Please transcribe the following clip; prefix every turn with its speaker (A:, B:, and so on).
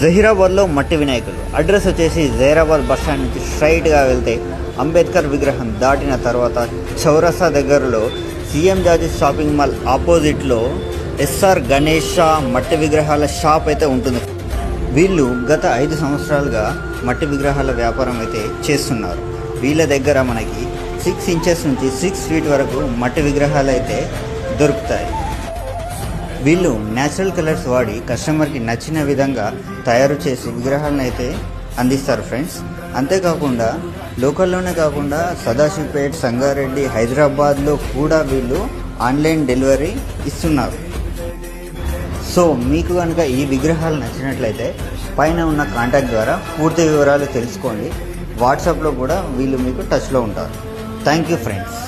A: జహీరాబాద్లో మట్టి వినాయకులు. అడ్రస్ వచ్చేసి జహీరాబాద్ బస్ స్టాండ్ నుంచి స్ట్రైట్గా వెళ్తే అంబేద్కర్ విగ్రహం దాటిన తర్వాత చౌరస్తా దగ్గరలో సీఎం జార్జెస్ షాపింగ్ మాల్ ఆపోజిట్లో ఎస్ఆర్ గణేష మట్టి విగ్రహాల షాప్ అయితే ఉంటుంది. వీళ్ళు గత 5 సంవత్సరాలుగా మట్టి విగ్రహాల వ్యాపారం అయితే చేస్తున్నారు. వీళ్ళ దగ్గర మనకి 6 ఇంచెస్ నుంచి 6 ఫీట్ వరకు మట్టి విగ్రహాలు అయితే దొరుకుతాయి. వీళ్ళు న్యాచురల్ కలర్స్ వాడి కస్టమర్కి నచ్చిన విధంగా తయారు చేసి విగ్రహాలను అయితే అందిస్తారు ఫ్రెండ్స్. అంతేకాకుండా లోకల్లోనే కాకుండా సదాశివపేట్, సంగారెడ్డి, హైదరాబాద్లో కూడా వీళ్ళు ఆన్లైన్ డెలివరీ ఇస్తున్నారు. సో మీకు కనుక ఈ విగ్రహాలు నచ్చినట్లయితే పైన ఉన్న కాంటాక్ట్ ద్వారా పూర్తి వివరాలు తెలుసుకోండి. వాట్సాప్లో కూడా వీళ్ళు మీకు టచ్లో ఉంటారు. Thank you friends.